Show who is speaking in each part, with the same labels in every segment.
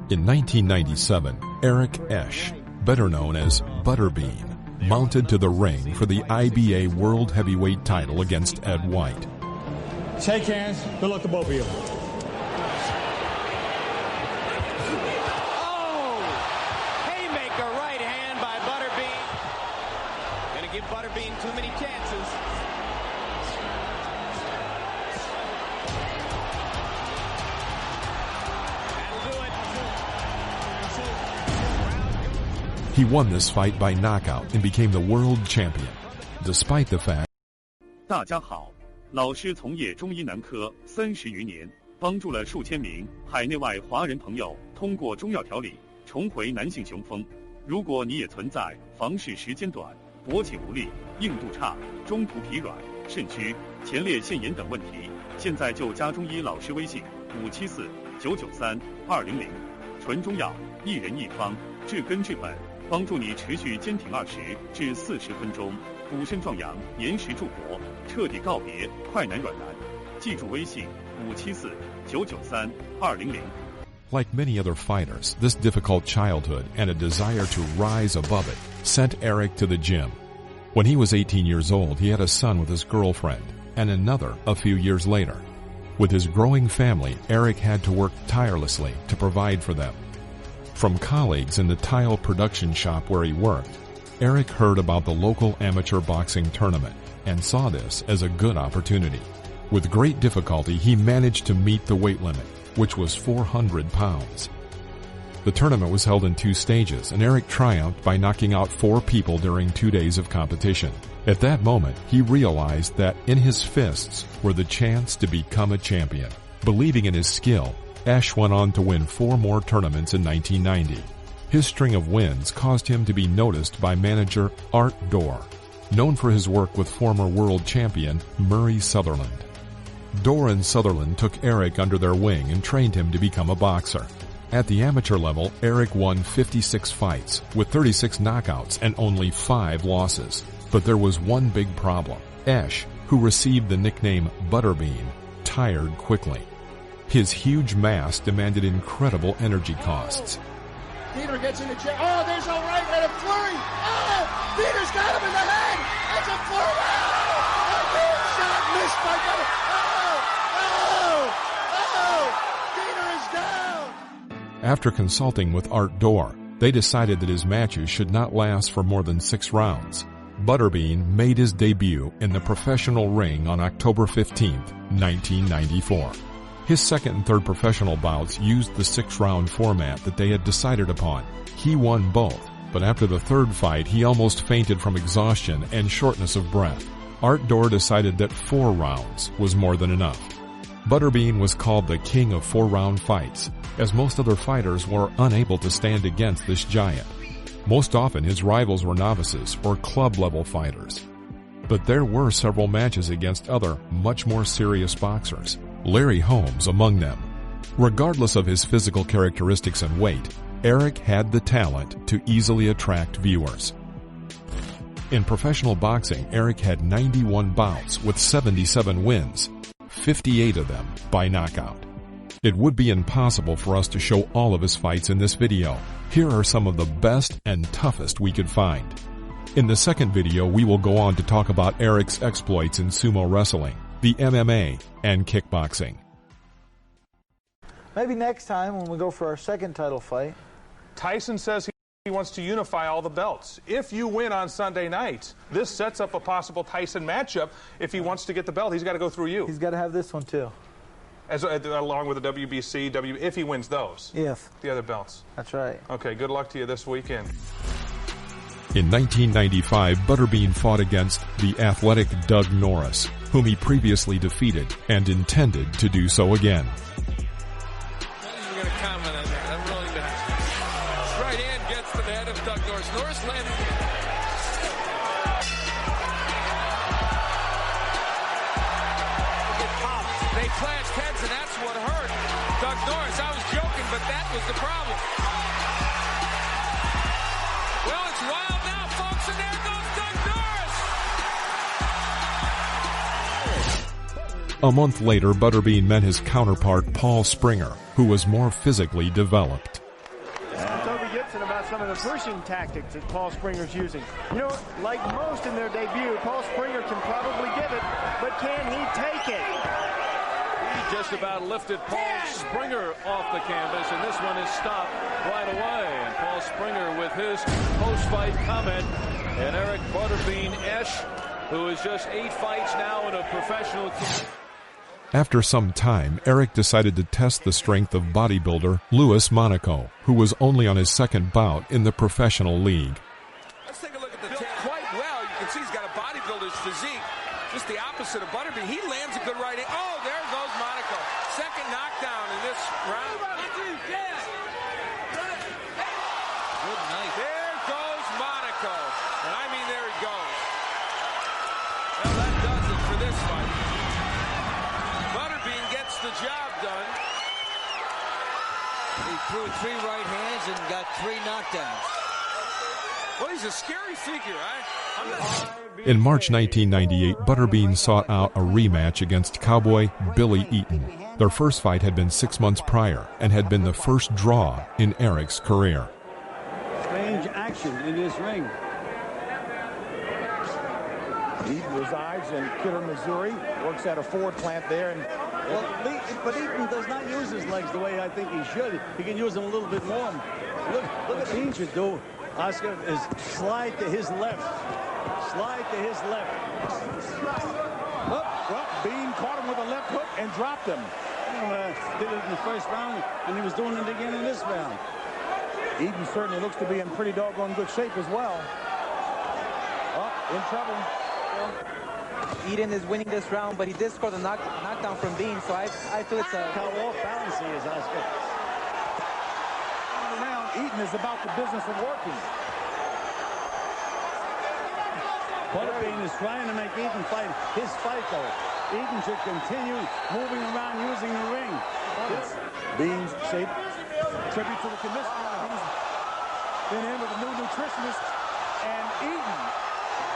Speaker 1: In 1997, Eric Esch, better known as Butterbean, mounted to the ring for the IBA World Heavyweight title against Ed White.
Speaker 2: Shake hands. Good luck to both of you.
Speaker 3: Oh! Haymaker right hand by Butterbean. Gonna give Butterbean too many chances.
Speaker 1: He won this fight by knockout and became the world champion, despite the fact.
Speaker 4: 大家好，老师从业中医男科30余年，帮助了数千名海内外华人朋友通过中药调理重回男性雄风。如果你也存在房事时间短、勃起无力、硬度差、中途疲软、肾虚、前列腺炎等问题，现在就加中医老师微信574-993-200，纯中药，一人一方，治根治本。帮助你持续坚挺20至40分钟，补肾壮阳，延时助勃，彻底告别快男软男。记住微信574-993-200。
Speaker 1: Like many other fighters, this difficult childhood and a desire to rise above it sent Eric to the gym. When he was 18 years old, he had a son with his girlfriend, and another a few years later. With his growing family, Eric had to work tirelessly to provide for them. From colleagues in the tile production shop where he worked, Eric heard about the local amateur boxing tournament and saw this as a good opportunity. With great difficulty, he managed to meet the weight limit, which was 400 pounds. The tournament was held in 2 stages, and Eric triumphed by knocking out 4 people during 2 days of competition. At that moment, he realized that in his fists were the chance to become a champion. Believing in his skill, Esch went on to win 4 more tournaments in 1990. His string of wins caused him to be noticed by manager Art Dorr, known for his work with former world champion Murray Sutherland. Dorr and Sutherland took Eric under their wing and trained him to become a boxer. At the amateur level, Eric won 56 fights, with 36 knockouts and only 5 losses. But there was one big problem. Esch, who received the nickname Butterbean, tired quickly. His huge mass demanded incredible energy costs.
Speaker 2: Peter gets in the chair. Oh, there's a right and a flurry. Oh, Peter's got him in the head. That's a flurry. Oh, a big shot missed by Peter. Peter is down.
Speaker 1: After consulting with Art Dorr, they decided that his matches should not last for more than 6 rounds. Butterbean made his debut in the professional ring on October 15, 1994. His second and third professional bouts used the 6-round format that they had decided upon. He won both, but after the third fight, he almost fainted from exhaustion and shortness of breath. Art Dorr decided that 4 rounds was more than enough. Butterbean was called the king of 4-round fights, as most other fighters were unable to stand against this giant. Most often, his rivals were novices or club-level fighters. But there were several matches against other, much more serious boxers. Larry Holmes among them. Regardless of his physical characteristics and weight, Eric had the talent to easily attract viewers. In professional boxing, Eric had 91 bouts with 77 wins, 58 of them by knockout. It would be impossible for us to show all of his fights in this video. Here are some of the best and toughest we could find. In the second video, we will go on to talk about Eric's exploits in sumo wrestling, the MMA, and kickboxing.
Speaker 5: Maybe next time when we go for our second title fight.
Speaker 6: Tyson says he wants to unify all the belts. If you win on Sunday night, this sets up a possible Tyson matchup. If he wants to get the belt, he's got to go through you.
Speaker 5: He's got to have this one too.
Speaker 6: Along with the WBC, if he wins those.
Speaker 5: Yes.
Speaker 6: The other belts.
Speaker 5: That's right.
Speaker 6: Okay, good luck to you this weekend.
Speaker 1: In 1995, Butterbean fought against the athletic Doug Norris, whom he previously defeated and intended to do so again.
Speaker 7: I'm going to comment on that. I'm really not. His right hand gets to the head of Doug Norris. Norris landed. They clashed heads, and that's what hurt Doug Norris. I was joking, but that was the problem. Well, it's wild now, folks, and there goes Doug Norris.
Speaker 1: A month later, Butterbean met his counterpart Paul Springer, who was more physically developed.
Speaker 8: some of the pushing tactics that Paul Springer's using. You know, like most in their debut, Paul Springer can probably give it, but can he take it?
Speaker 9: He just about lifted Paul Springer off the canvas, and this one is stopped right away. And Paul Springer with his post-fight comment, and Eric Butterbean Esch, who is just 8 fights now in a professional team.
Speaker 1: After some time, Eric decided to test the strength of bodybuilder Louis Monaco, who was only on his second bout in the professional league.
Speaker 7: Let's take a look at the tape. Quite well. You can see he's got a bodybuilder's physique. Just the opposite of Butterbean. He lands a good right hand. Oh, there goes Monaco. Second knockdown in this round. Good night. There goes Monaco. And I mean, there he goes. Well, that does it for this fight. Butterbean gets the job done.
Speaker 10: He threw 3 right hands and got 3 knockdowns.
Speaker 7: Well, he's a scary figure.
Speaker 1: In March 1998, Butterbean sought out a rematch against Cowboy Billy Eaton. Their first fight had been 6 months prior and had been the first draw in Eric's career.
Speaker 11: Strange action in this ring.
Speaker 2: Eaton resides in Kidder, Missouri, works at a Ford plant there.
Speaker 11: But Eaton does not use his legs the way I think he should. He can use them a little bit more. Look what Eaton should do, Oscar, is slide to his left. Slide to his left.
Speaker 2: Well, Bean caught him with a left hook and dropped him.
Speaker 11: Did it in the first round, and he was doing it again in this round.
Speaker 2: Eaton certainly looks to be in pretty doggone good shape as well. In trouble.
Speaker 12: Eaton is winning this round, but he did score the knockdown from Bean, so I feel it's a...
Speaker 11: How off balance he is, Oscar.
Speaker 2: Around, Eaton is about the business of working.
Speaker 11: Butterbean is trying to make Eaton fight his fight, though. Eaton should continue moving around using the ring.
Speaker 2: Bean's shape. Tribute to the commissioner. He's been in with a new nutritionist. And Eaton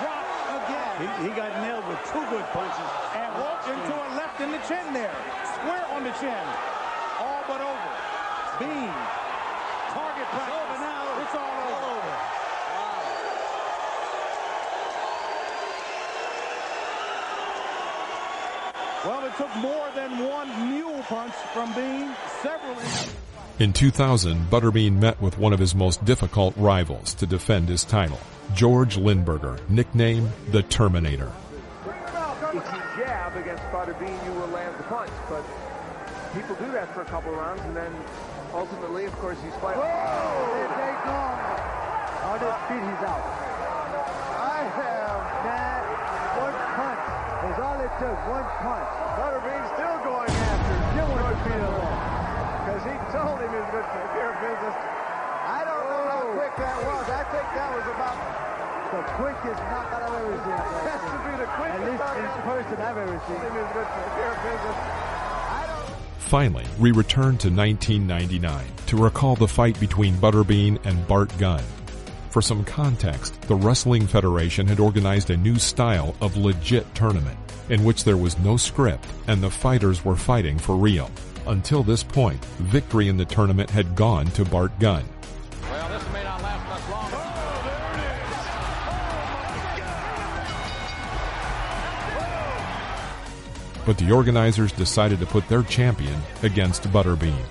Speaker 2: dropped again.
Speaker 11: He got nailed with 2 good punches.
Speaker 2: And walked into a left in the chin there. Square on the chin. All but over. Bean. Target practice. It's over now. It's all over. Well, it took more than 1 mule punch from Bean. Several.
Speaker 1: In 2000, Butterbean met with one of his most difficult rivals to defend his title, George Lindberger, nicknamed the Terminator.
Speaker 13: If you jab against Butterbean, you will land the punch, but people do that for a couple of rounds, and then ultimately, of course, he's fighting.
Speaker 2: There they go.
Speaker 13: On his feet, he's out. I have that 1 punch. Is all it took, 1 punch. Butterbean still going after George Lindberger. Because he told him he was good for the beer business. I don't know how quick that was. I think that was about the quickest knockout I've ever seen. That has to be the quickest knockout in person I've ever seen. He was good for the beer business.
Speaker 1: Finally, we return to 1999 to recall the fight between Butterbean and Bart Gunn. For some context, the Wrestling Federation had organized a new style of legit tournament in which there was no script and the fighters were fighting for real. Until this point, victory in the tournament had gone to Bart Gunn.
Speaker 7: Well, this may not last much longer. Oh, there it is.
Speaker 1: But the organizers decided to put their champion against Butterbean.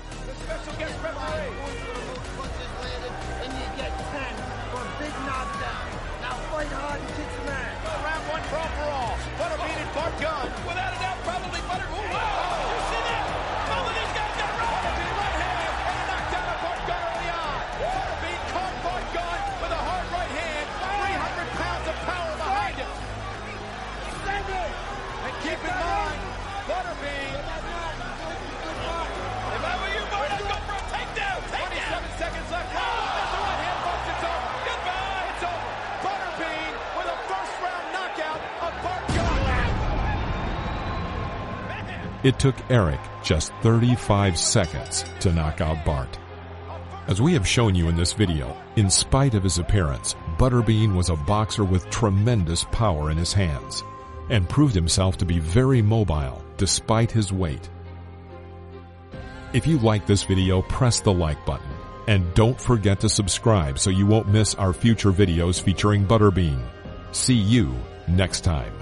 Speaker 1: It took Eric just 35 seconds to knock out Bart. As we have shown you in this video, in spite of his appearance, Butterbean was a boxer with tremendous power in his hands and proved himself to be very mobile despite his weight. If you like this video, press the like button. And don't forget to subscribe so you won't miss our future videos featuring Butterbean. See you next time.